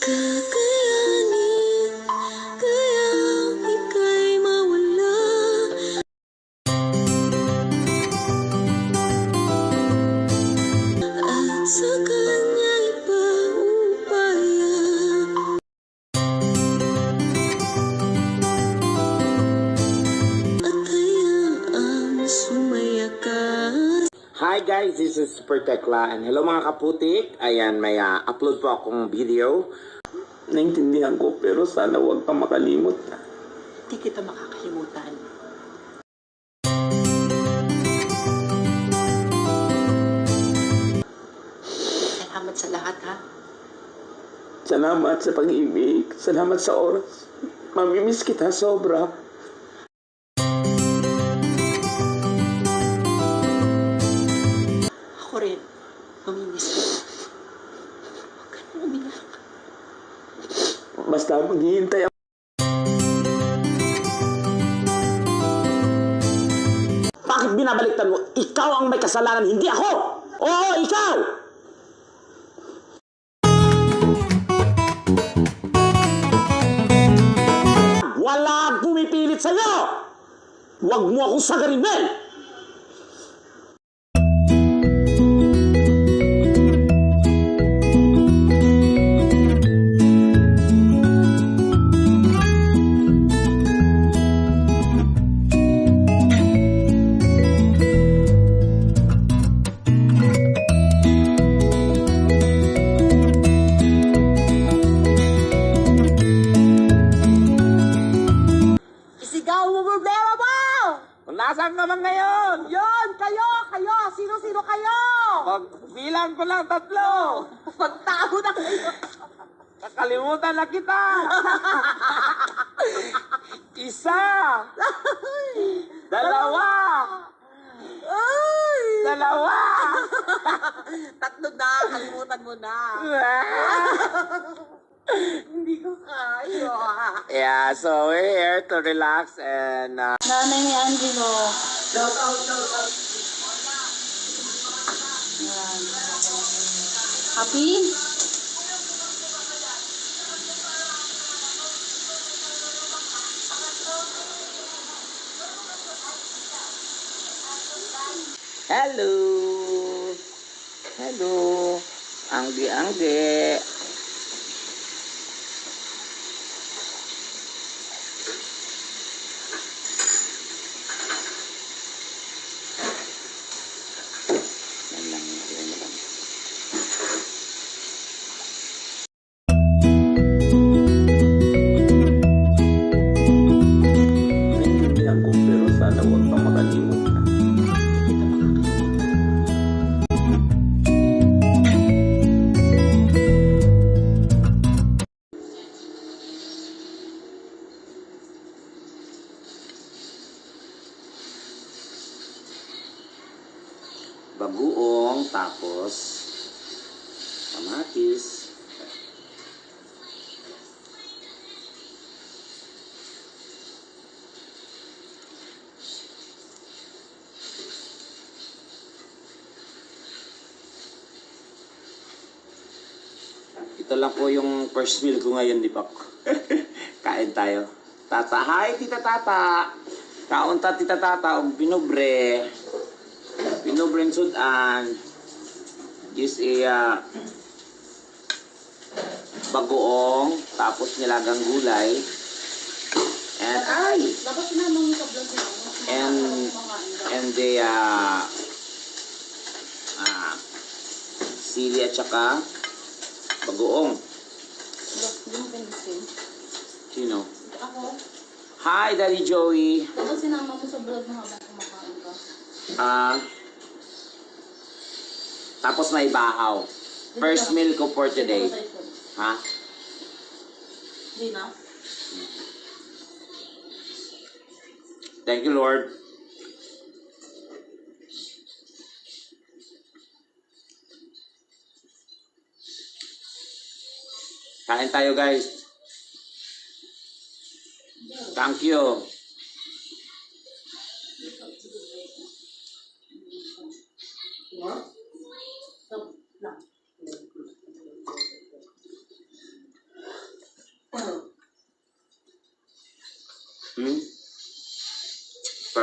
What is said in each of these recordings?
Kakayanin, kaya ika'y mawala. At sa kanya ipaubaya. At hayaang sumaya ka. Hi guys, this is Super Tekla and hello mga kaputik. Ayan, may upload po akong video. Naintindihan ko pero sana huwag kang makalimot. Hindi kita makakalimutan. Salamat sa lahat, ha? Salamat sa pag-ibig. Salamat sa oras. Mamimiss kita sobra. Ako rin, mamimiss ko. Huwag ka nang umiyak. Basta maghihintay ako. Bakit binabaliktad mo? Ikaw ang may kasalanan, hindi ako! Oo, ikaw! Wala pumipilit sa'yo! Huwag mo akong sagarin, Mel! Isigaw mo problema mo! Nasaan ka man ngayon? Yon, kayo! Sino-sino kayo? Pagbilang ko lang 3. Pagtago na kayo! Kakalimutan na kita! 1, 2, Ay! 2. Tatlo na, kalimutan mo na. Hindi ko kaya. Yeah, so we're here to relax and Nanay ni Angelo. Shout out. Yan. Happy? hello. Hello. Anggi. Yan lang. Naintindihan ko pero sana huwag kang makalimot. Hindi kita makakalimutan. Bagoong, tapos kamatis. Ito lang po yung first meal ko ngayon, di pa. Kain tayo. Tata, hi tita Tata. Kaunta tita Tata, og pinubre. Pinubren sudan. Is a bagoong, tapos nilagang gulay. And Dapat sinama mo sa vlog mo. and the sili at saka bagoong. Yung pensin. Sino? Ako, Hi, Daddy Joey. dapat sinama mo sa vlog mo habang kumakain ka. Tapos may bahaw. First meal ko for today. Ha? Di na? Thank you, Lord. Kain tayo, guys. Thank you.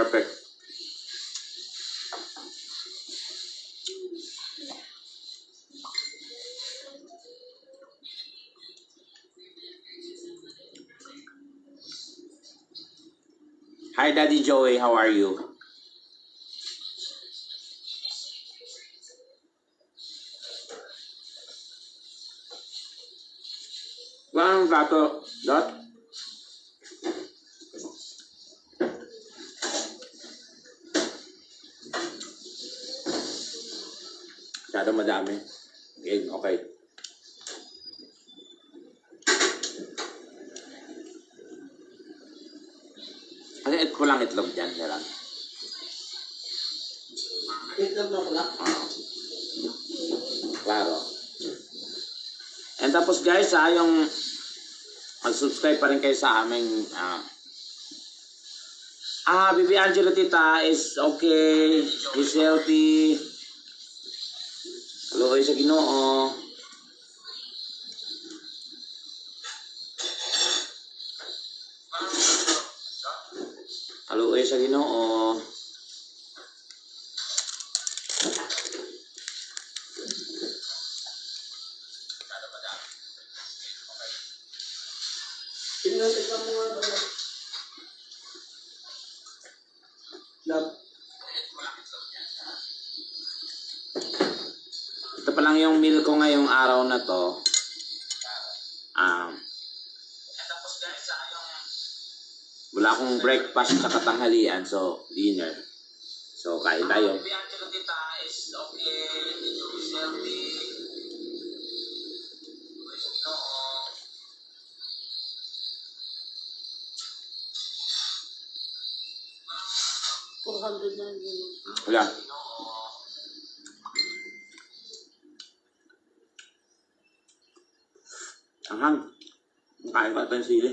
Perfect. Hi, Daddy Joey. How are you? Wala nang plato. Dot? Masyado madami. Okay, okay. Kasi kulang itlog dyan, meron. Itlog na pala. Klaro. And tapos guys, yung mag-subscribe pa rin kayo sa aming Bibi Angelo tita is okay. Is healthy. Hello sa Ginoo. Hello sa Ginoo. Pinutik ka mo nga ba? Love. Ito pa lang yung meal ko ngayong araw na to. Wala akong breakfast sa katanghalian, so dinner. So kain tayo. $400 na yun. Wala. Anghang. Kain pa ito yung sili.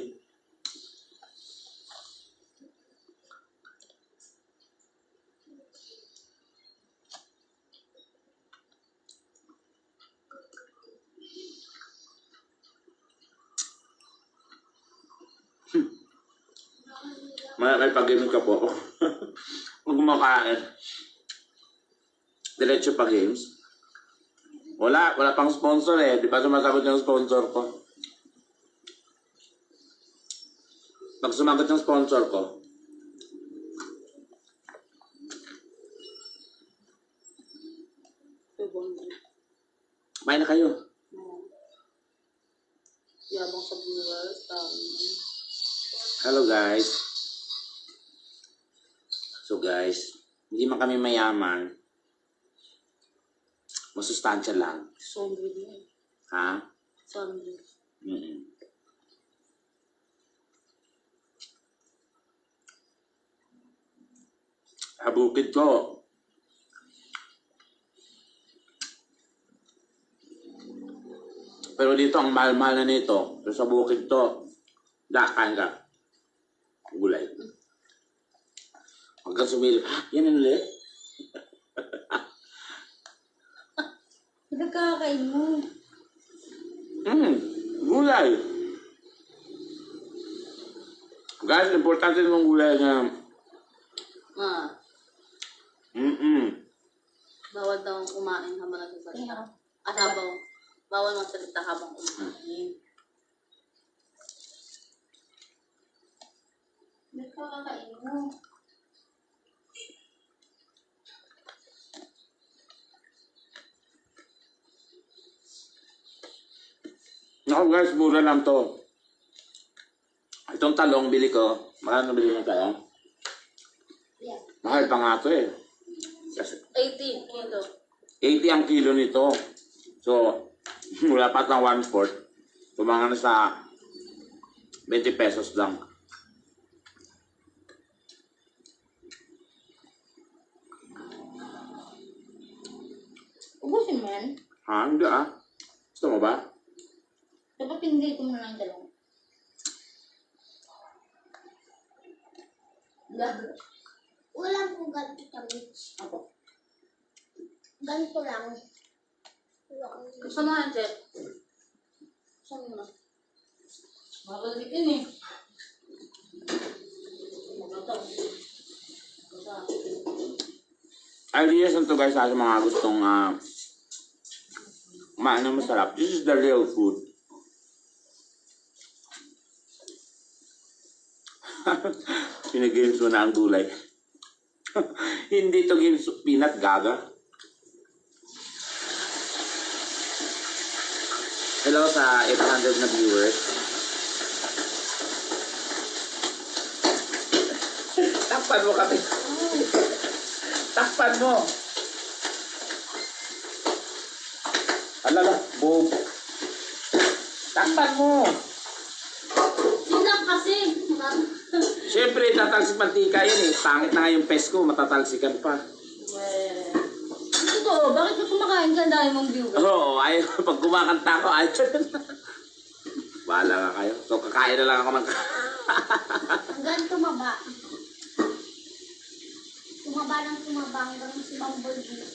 May pag-gaming ka po. Kung kumakain. Diretso pa games. Wala pang sponsor eh. Di ba sumasagot yung sponsor ko? Pag sumagot yung sponsor ko, kumain na kayo. Yabang sa viewers. Hello guys. So guys, hindi man kami mayaman. Masustansya lang. Zombie na eh. Ha? Zombie. Bukid ko. Pero dito ang mahal-mahal na nito. Pero sa bukid to, kain ka. Gulay. Huwag kang sumilip. Yan ang ulit. Nagkakain mo. Gulay. Guys, importante ng gulay na Bawal daw kumain habang nagsasalita. Bawal magsalita habang kumain. Nagkakain mo. Naku guys, mura lang to. Itong talong bili ko. Mahal na bili ng talong. Yeah. Mahal pa nga to eh. Kasi 80 kilo. 80 ang kilo nito. So, wala pa ng 1/4. Tumanga na sa 20 pesos lang. Ubusin mo yan. Ha? Hindi ah. Gusto mo ba? Dapat pinigay ko mo lang yung dalawang. Wala pong ganito tamis. Ako. Ganito lang. Gusto mo yan, Jet? Gusto mo na. Makakalitin eh. Magkataw. ideas nito guys sa mga gustong maano masarap. This is the real food. Pinag-games mo na ang gulay. Hindi to games peanut gaga. Hello sa 800 na viewers. Takpan mo kami. Takpan mo. Alala, Bob. Takpan mo. Yun lang kasi. Siyempre, tatalsik mantika yan eh. Pangit na nga yung pes ko, matatalsikan pa. Totoo, bakit ka kumakain ka? Ang dami mong viewers. Oo, ayaw. Pag kumakanta ko, ayaw. Bahala nga kayo. So, kakain na lang ako Hanggang tumaba. Tumaba hanggang si Bumblebee.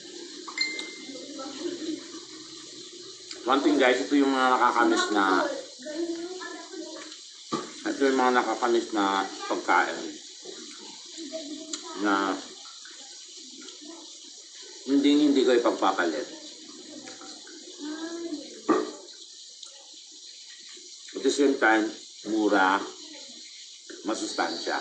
One thing guys, ito yung mga nakakamiss na pagkain na hindi ko ipagpapalit. At the same time, mura, masustansya.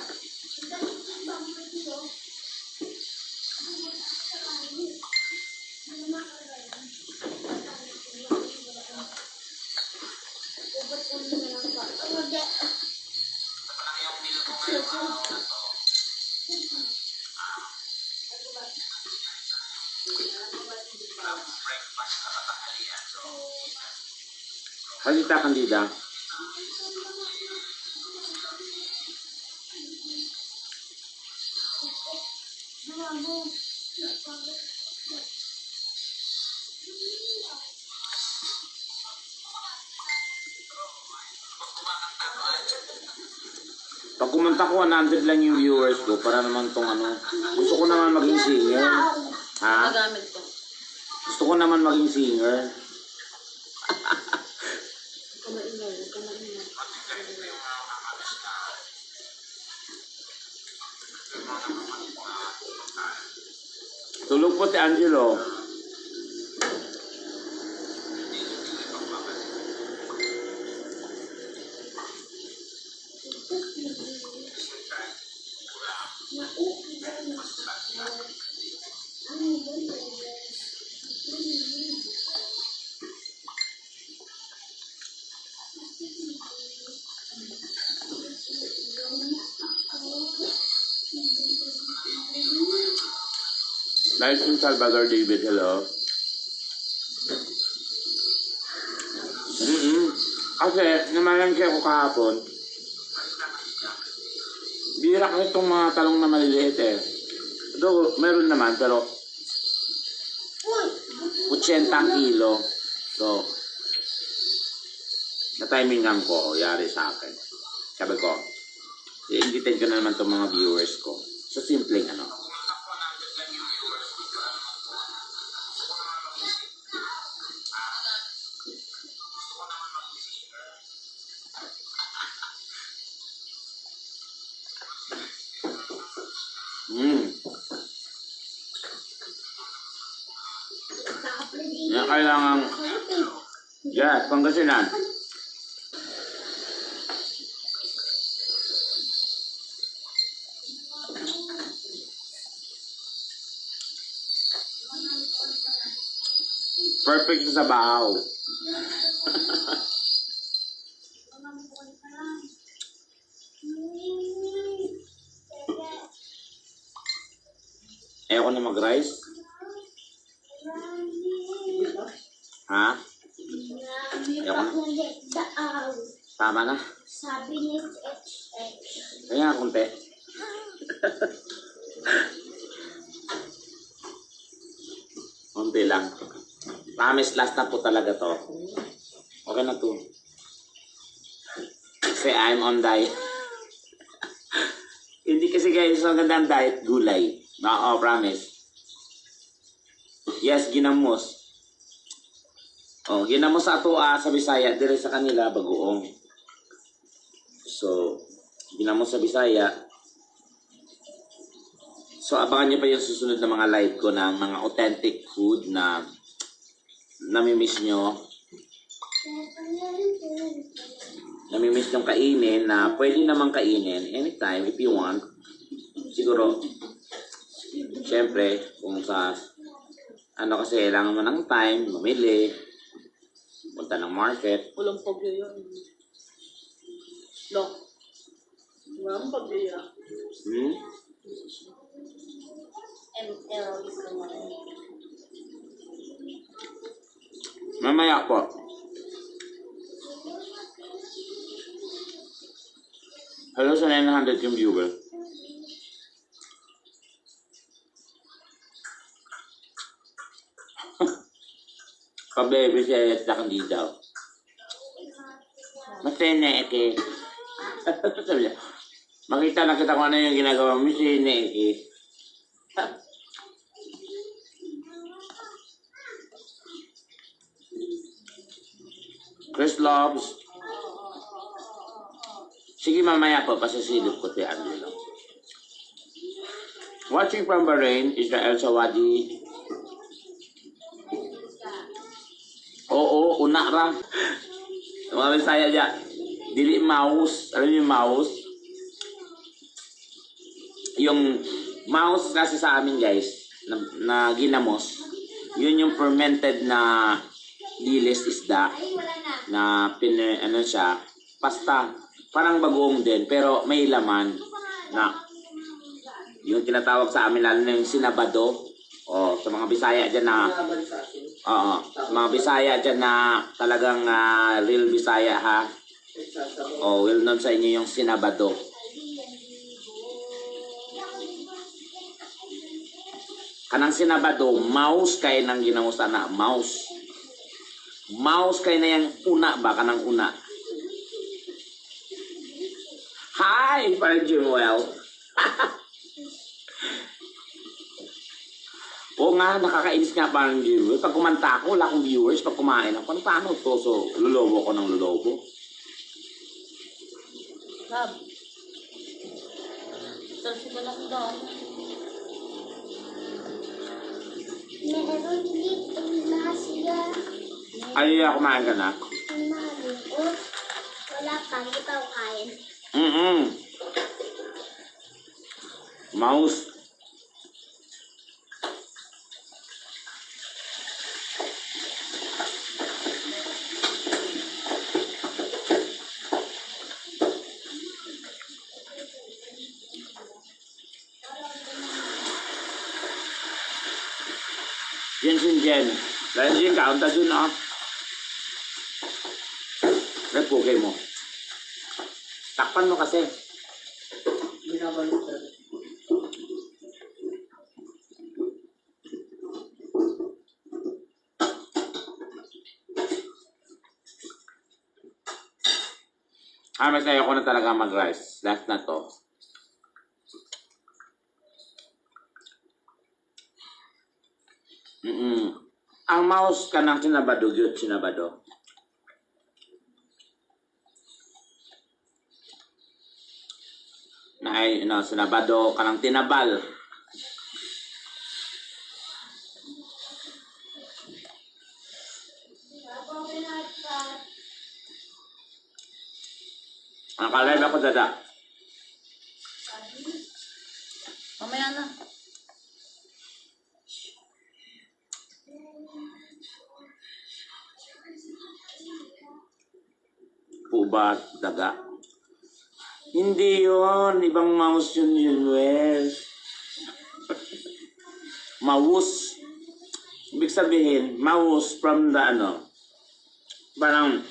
Halita Candida. Pag kumanta ko, 100 lang yung viewers ko para naman tong ano. Gusto ko naman maging singer. Ha? Nagamit ko. Gusto ko naman maging singer. Tulog po si Angelo. Nice in Salvador David, hello. Kasi, namalangki ako kahapon. Bira kasi itong mga talong na maliliit eh. Though, meron naman, pero 80 ang kilo. So, na-timingan ko, yari sa akin. Sabi ko, i-invite ko na naman itong mga viewers ko. So, simpleng ano. Yan kailangan, yes, Pangasinan. Perfect sa bahaw. Ayoko na mag-rice. Ha? Tama na. Sabi ni HH. Kaya nga kunti. Kunti lang. Promise last na po talaga to. Okay na to. Kasi I'm on diet. Hindi kasi guys, ang gandang diet, gulay. Oo, promise. Yes, ginamos. Oh, ginamos ato sa Bisaya, dire sa kanila bagoong. So, ginamos sa Bisaya. So, abangan nyo pa yung susunod na mga live ko ng mga authentic food na namimiss nyo. Namimiss nyong kainin na pwede namang kainin anytime if you want. Siguro, syempre, kung sa ano kasi kailangan mo ng time, mamili, punta ng market. Walang pag-iya. No. Walang pag-iya. Hmm? Aerobic naman. Mamaya po. Hello sa 900 yung viewer. Pabebe siya at saka hindi daw. Masene eke. Sabi niya, makita na kita kung ano yung ginagawa mo, masene eke. Chris Loves. Sige mamaya po, pasasilip ko si Angelo. Watching from Bahrain, Israel Sawadi. Oo, una ra. Mga Bisaya dyan. Dili mouse. Alam niyo yung mouse? Yung mouse kasi sa amin guys, na ginamos, yun yung fermented na dilis isda na ano siya, pasta. Parang bagoong din, pero may laman na yung tinatawag sa amin lalo na yung sinabado. O, sa mga Bisaya dyan na oo, sa mga Bisaya dyan na talagang real Bisaya ha. O, well known sa inyo yung sinabado. Kanang sinabado, mouse kay nang ginamusta na, mouse. Mouse kay na yung una ba, kanang una. Hi, Parang Jimwell. Oo nga, nakakainis nga parang Jimwell. Pag kumanta ako, wala akong viewers. Pag kumain ako, paano to? So, lulobo ko ng lulobo. Lab. Sarsi ka lang daw. Meron dito na siya. Ay, kumain ka na? Maliot. Wala pa, ikaw kain. Mouse. Jen. Dahil Jen, kaunta dun May puke mo. Takpan mo kasi. Mas ayoko na talaga mag-rice. Last na to. Ang mouse ka ng sinabado, yun, sinabado. Na ay, sinabado ka ng tinabal. Nakalive ako dada. Mamaya na. Pubat, daga. Hindi yun. Ibang mouse yun, Wes. Mouse. Ibig sabihin, mouse from the parang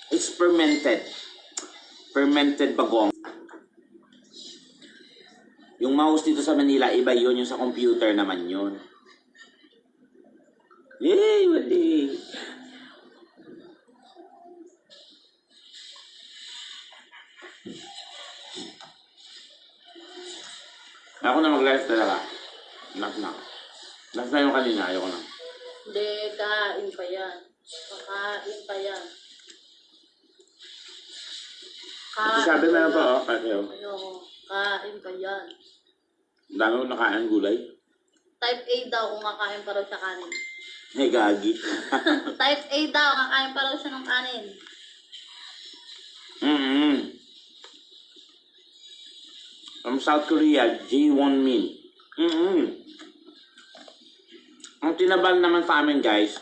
it's fermented. Fermented bagong. Yung mouse dito sa Manila, iba yun. Yung sa computer naman yun. Yay, wali. Ako na mag-live talaga. Last na. Last na yung kanina. Ayoko na. Hindi, kain pa yan. Kakain pa yan. Sabi meron pa, kayo. Ayoko. Kain pa yan. Ang dami ko nakain gulay. Type A daw kung kakain pa raw siya kanin. Hey, gagi. Type A daw, kakain pa raw siya ng kanin. From South Korea, Ji-won Min. Ang tinabal naman sa amin, guys,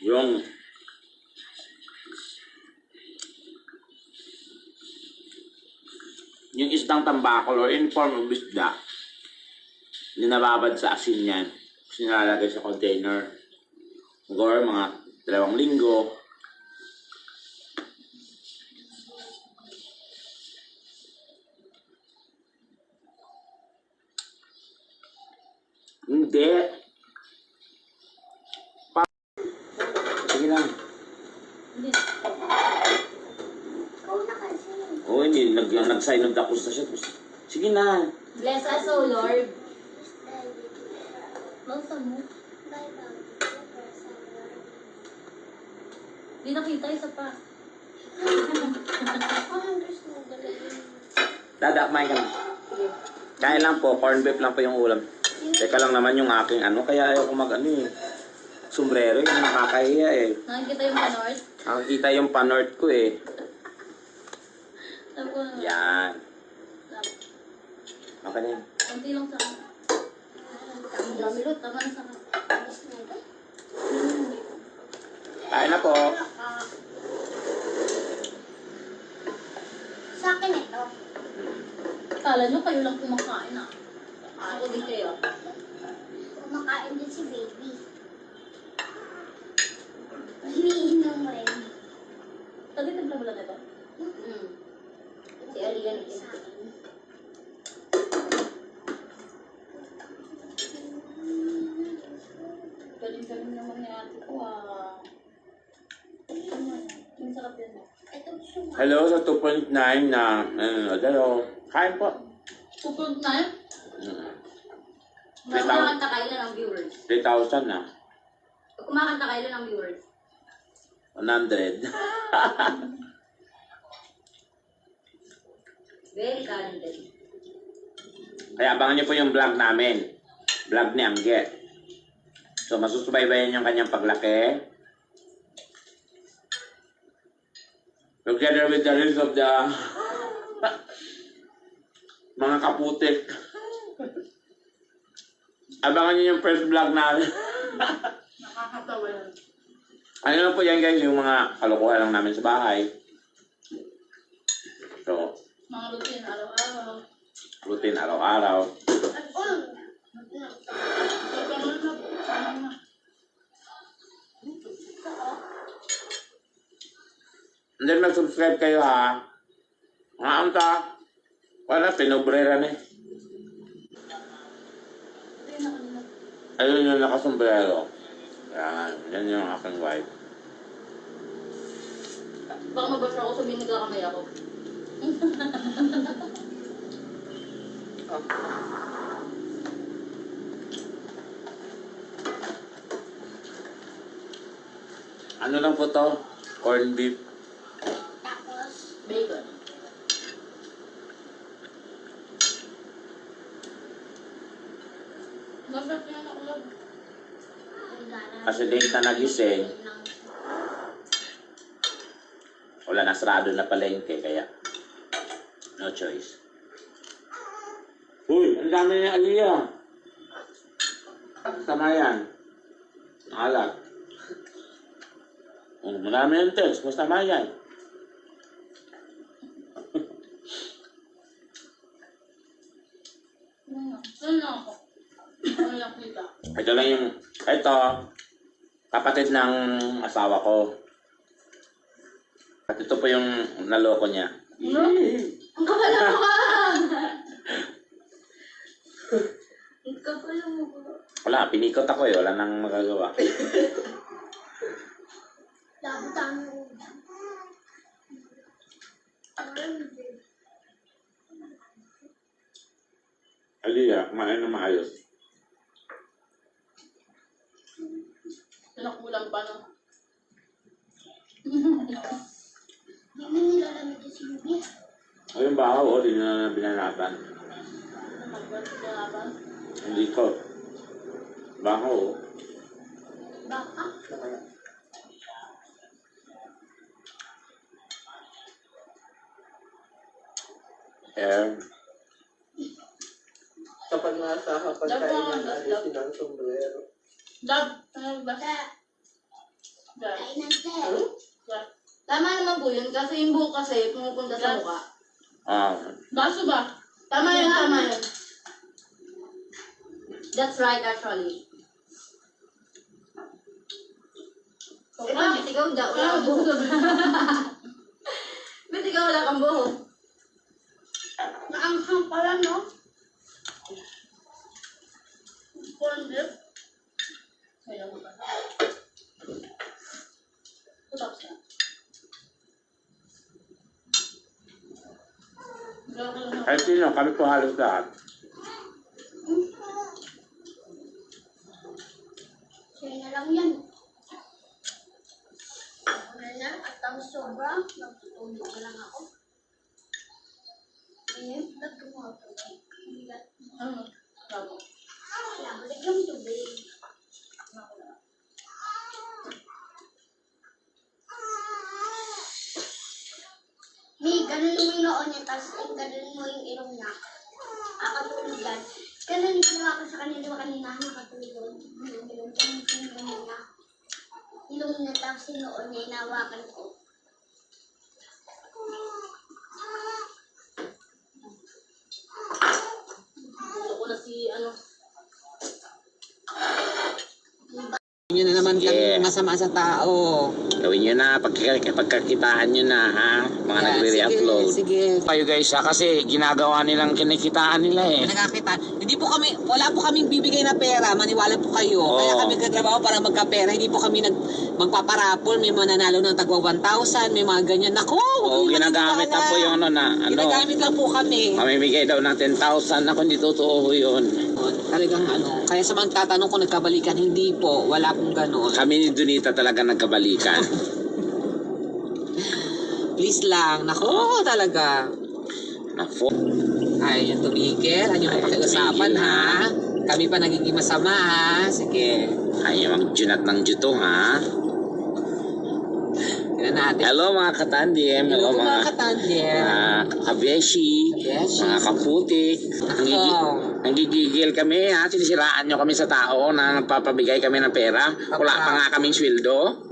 yung isdang tambakol or in form of isda, ninababad sa asin yan. Kasi nilalagay sa container. Siguro mga 2 linggo. Hindi. Sige lang. Hindi. Ikaw na kasi. Oo, hindi. Nag-sign of the cross na siya. Sige na. Bless us, O Lord. Bausa mo. Di nakita, isa pa. Dada, kumain ka na. Sige. Kain lang po. Corn beef lang po yung ulam. Teka lang naman yung aking ano. Kaya ayaw ko sombrero. Yung nakakahiya eh. Nakikita yung panort? Nakakita yung panort ko eh. Tapos, Yan. Okay na yan. konti lang sa akin. Ang dami lut, tama na sa akin. Kain na po. Sa akin ito. Kala nyo kayo lang kumakain ah. Ako din kayo. Kumakain din si baby. Umiinom rin. Tabi-tabla mo lang ito. Si Aliyah din. Sa akin. Galing-galing naman ni ate ko ah. Ang sarap yan ah. Ito gusto mo. Hello sa 2.9 na hello. Kain po. 2.9? Mm. Kumakanta kailan ang viewers? 3,000 na. Kumakanta kailan ang viewers? 100. Very talented. Kaya abangan niyo po yung vlog namin. Vlog ni Angge. So masusubaybayan yung kanyang paglaki. Together with the rest of the mga kaputik. Abangan niyo yung first vlog namin. Nakakatawa yan. Ano lang po yan guys, yung mga kalokohan lang namin sa bahay. So, Mga routine araw-araw. routine araw-araw. And then mag-subscribe kayo ha. Mga anta. Wala, pinobrera na eh. Ayun yung nakasombrero. Yan yung aking wife. Baka mabasa ako sabihin nagkakamay ako. Ano lang po to? Corned beef. Tapos, Bacon. Masarap yan ako lang. Kasi late na nagising. Wala na, sarado na palengke, kaya no choice. Uy, ang dami niya Aliyah. Tama yan. Alat. Marami yung text, mas tama yan. Saan na ako? Ano lang kita? Ito lang yung, ito, kapatid ng asawa ko. At ito po yung naloko niya. Ang kapal na mukha! Ang kapal na mukha. Wala, pinikot ako eh, wala nang magagawa. labutan mo. Aliyah, kumain na maayos. Nakulang pa no? Hindi mo nilalamig si baby. Ayun ba ako, di na binanatan. Hindi ko. Baho. Baka. Air. Kapag nasa kapagkainan, alisin ang sombrero. Kaya, kainan siya. Tama naman po yun kasi yung buhok kasi pumupunta sa mukha. Ah. Baso ba? Tama yun, tama yun. That's right actually. Eh bakit ikaw wala kang buhok? Ba't ikaw wala kang buhok? Naanghang pala, no? Corned Kaya mo ba? Tapos na. Kahit sino, kami po halos lahat. Siya na lang yan. Ako na lang at ang sobra. Nagtutulog na lang ako. Ngayon, nagtumaw tubig. Ano? Bravo. Nabalik yung tubig. May ganun mo yung noon niya, tapos ganun mo yung ilong niya. Akatulog yan. Ganun yung ginawa ko sa kanila kanina, nakatulog yun. Yung ilong niya. Ilong niya, tapos yung noon niya, inawakan ko. Gusto ko na si ano. Yun na naman Sige. kami masama sa tao. Gawin nyo na, pagkakitaan nyo na, ha? Mga Yeah, nagre-re-upload. Sige. Kayo guys, ha? Kasi ginagawa nilang kinikitaan nila eh. Nakakita. Hindi po kami, wala po kaming bibigay na pera, maniwala po kayo. Oo. Kaya kami katrabaho para magkapera. Hindi po kami magpaparapol, may mananalo ng tagwa 1,000, may mga ganyan. Naku! Oo, huwag ginagamit na po yung ano na, Ginagamit lang po kami. mamimigay daw ng 10,000. Ako, hindi totoo yun. Talagang ano. Kaya sa mga tatanong kung nagkabalikan, hindi po. Wala pong ganon. Kami ni Donita talaga nagkabalikan. Please lang. Naku, talaga. Naku. Ay, yung tumigil. Ano yung pakiusapan, ha? Kami pa nagiging masama, ha? Sige. Ayaw mag-junat ng juto, ha? Tignan natin. Hello mga katandim. Hello mga katandem. kabeshi. Kabeshi. Mga kaputik. Nanggigigil kami, ha? Sinisiraan nyo kami sa tao na nagpapabigay kami ng pera. Wala pa nga kaming sweldo.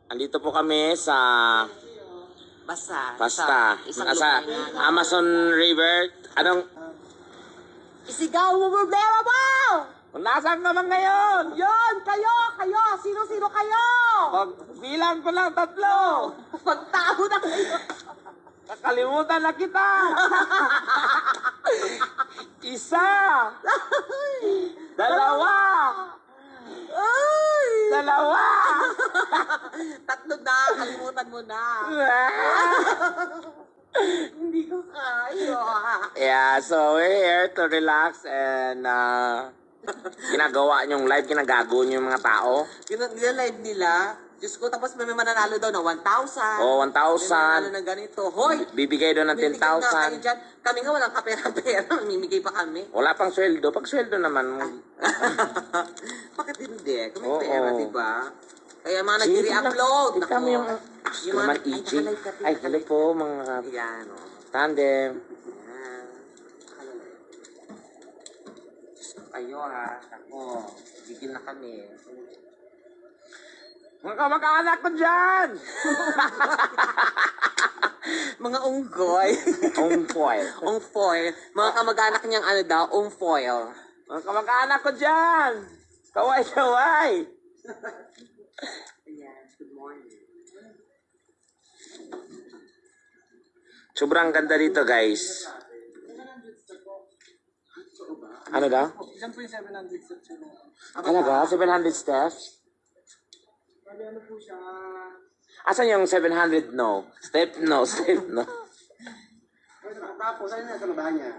Andito po kami sa Basta. Pasta. Isang Sa lugar na. Amazon River. Anong? Isigaw mo, problema mo! Kung nasaan ka man ngayon? Yon! Kayo! Sino-sino kayo? Pag bilang ko lang 3. Magtao na kayo! Kakalimutan na kita. 1, 2, Ay! 2. Tatlo na, kalimutan mo na. Hindi ko kaya. Yeah, so we're here to relax and ginagawa niyong live, ginagago niyo yung mga tao. Nila-live nila. Diyos ko, tapos may mananalo daw na 1,000. Oh, May mananalo 1,000. na ganito. Hoy! Bibigay doon ng bibigyan daw kayo 10,000. dyan. Kami nga walang kapera-pera. Mamimigay pa kami. Wala pang sweldo. Pag sweldo naman, Bakit hindi? Kung may Oo. pera, diba? Kaya mga nag-re-upload. Tignan mo yung... Yung mga Naman, EJ. Ay, hello po, mga Yan, o. tandem. Yan. Diyos ko kayo, ha. Ako. Gigil na kami. Mga kamag-anak ko dyan! Mga unggoy. Ongfoil. Ungfoil. Mga kamag-anak niyang ano daw, ungfoil. Mga kamag-anak ko dyan! Kaway-kaway! Ayan, good morning. Sobrang ganda dito, guys. Ano daw? Ilan po yung 700 steps yun? Talaga? 700 steps? Bali ano po siya? Asan yung 700 no? Step no, step no. Tapos, ano na sa baba niya?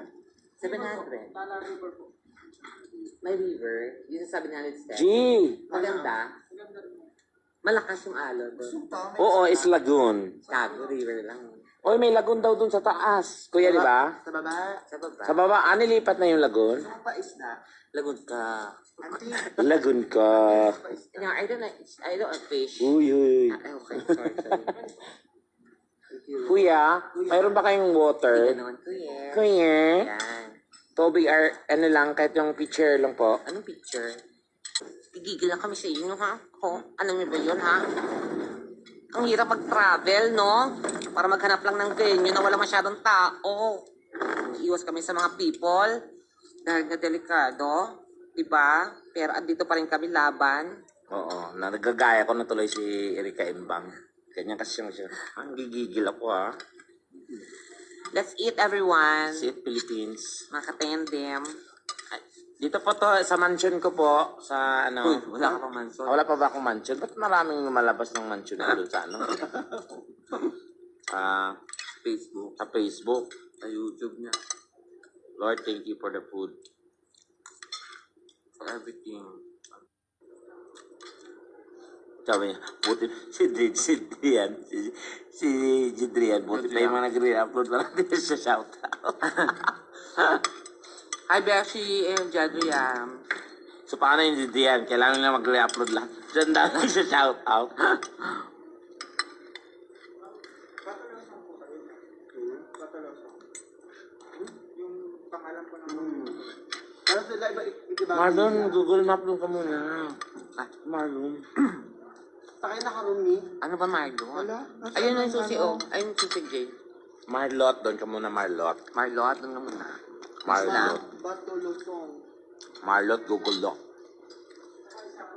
700. Tala River po. May river. Yun sa 700 steps. G! Maganda. Malakas yung alon doon. Oo, is lagoon. Tago, river lang. Oy, may lagoon daw dun sa taas. Kuya, di ba? Sa baba. Sa baba. Sa baba, nilipat na yung lagoon? Sa pa isda. Lagun ka. Auntie, Lagoon ka. No, I don't fish. Uy, uy. Ay, okay. Sorry. Kuya, mayroon ba kayong Hindi water? naman ko, yeah. Kuya, Yan. tubig or ano lang, kahit yung picture lang po. Anong picture? Gigigil na kami sa inyo, ha? Alam niyo ba yun, ha? Ang hirap mag-travel, no? Para maghanap lang ng venue na wala masyadong tao. Iwas kami sa mga people. Dahil nga delikado. Diba? Pero andito pa rin kami laban. Oo, nagagaya ko na tuloy si Erika Imbang. Ganyan kasi siya. Ang gigigil ako ha. Let's eat, everyone. Sit Philippines. Mga katendem. Dito po to, sa mansion ko po, sa ano. Uy, wala ka pang manson. Wala pa ba akong mansion? Ba't maraming lumalabas ng mansion ko doon sa ano? Facebook. Sa Facebook. Sa YouTube niya. Lord, thank you for the food. For everything. Sabi niya, buti si Jidrian, buti pa yung mga nagre-upload, wala din siya shoutout. Hi, Beshi and Jadriam. So, paano yung Jidrian? Kailangan na mag-re-upload lahat. Diyan daw lang siya shoutout. yung pangalan ko ng... Pero sila iba Marlon, Google Map lang ka muna. Marlon. Takay naka-room ni. Ano ba, Marlo? Wala. Ayun na yung susi, oh. Ayun yung susi, Jay. Marlot, doon ka muna, Marlot. Marlo, doon nga muna. Marlot. Bato Luzon. Marlot, Google Doc.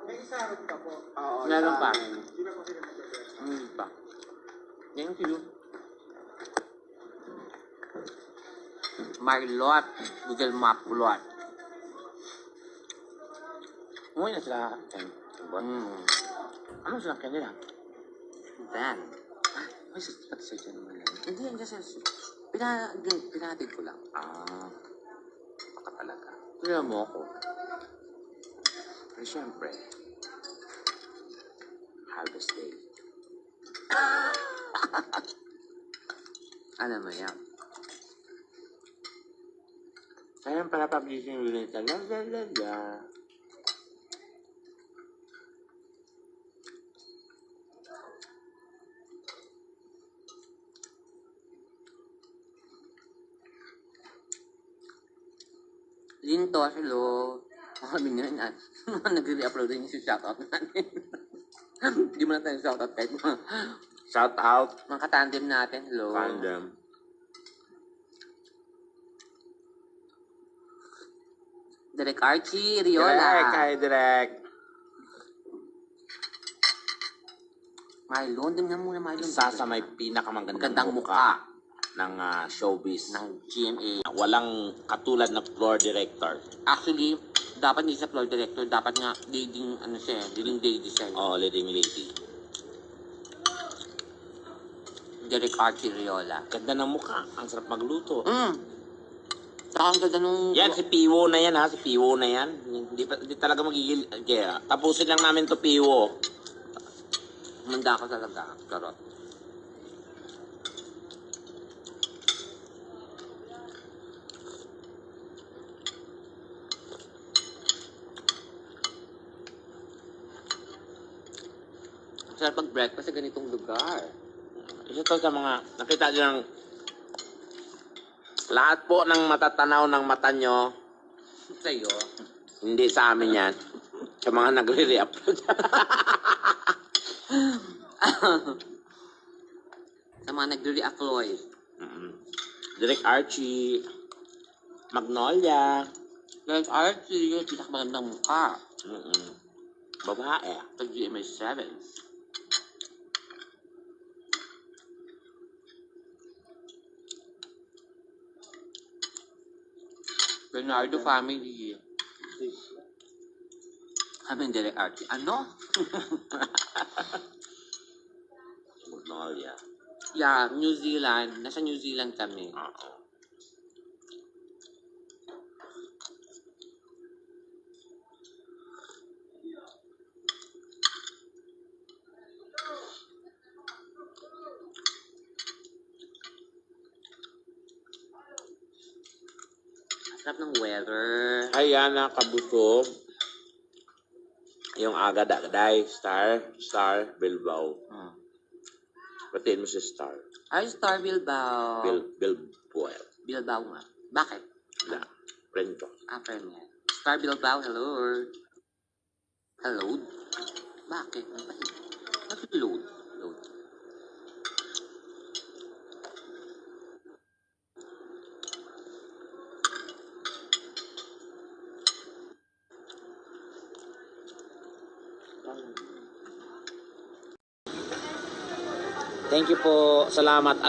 May isa rin pa po. Oo. Meron pa. Di ba po sila nag-address? Pa. Yan yung cute. Marlot. Google Map Lot. Umuwi na sila. Ano sila kanila? Then, Ay, pati sa dyan naman. hindi yan kasi pinatid ko lang. Baka talaga. Kaya mo ako. Pero syempre, Harvest Day. Alam mo yan. Kaya pala publishing unit na la. Linto, hello. Kami nga yan. Nag-re-upload din yung shoutout natin. Hindi mo na tayo shoutout kahit Shout out. mga katandem natin. Hello. Fandom. Direk Archie, Riola. Direct, kay Direct. Marlon, din nga muna Marlon. Isa sa may pinakamagandang Magandang mukha ng showbiz. ng GMA. Walang katulad na floor director. Actually, dapat hindi sa floor director, dapat nga leading, ano siya, leading lady siya. Oh, leading lady. Direk Archie Riola. Ganda ng mukha. Ang sarap magluto. Saka ang ganda nung... Yan, si Piwo na yan ha. Si Piwo na yan. Hindi talaga magigil. Kaya, tapusin lang namin to Piwo. Manda ako talaga. Karot. Sarap mag-breakfast sa ganitong lugar. Isa to sa mga nakita nyo ng lahat po ng matatanaw ng mata nyo, Sa'yo. hindi sa amin yan. Sa mga nagre-re-upload. Sa mga nagre-reapploid. Direk Archie, Magnolia, Like Archie, yung pinakamagandang mukha. babae. Sa GMA 7. Bernardo family. Kami yung Direk Archie. Ano? Magnolia. Yeah, New Zealand. Nasa New Zealand kami. Oo. Sarap ng weather. Ayan na, kabusog. Yung agad-agaday, Star Bilbao. Batiin mo si Star. Ay, Star Bilbao. Bilbao. Bilbao nga. Bakit? Na, friend ko. Friend yan. Star Bilbao, hello. Hello? Bakit? Bakit load? Load. Thank you po. Salamat.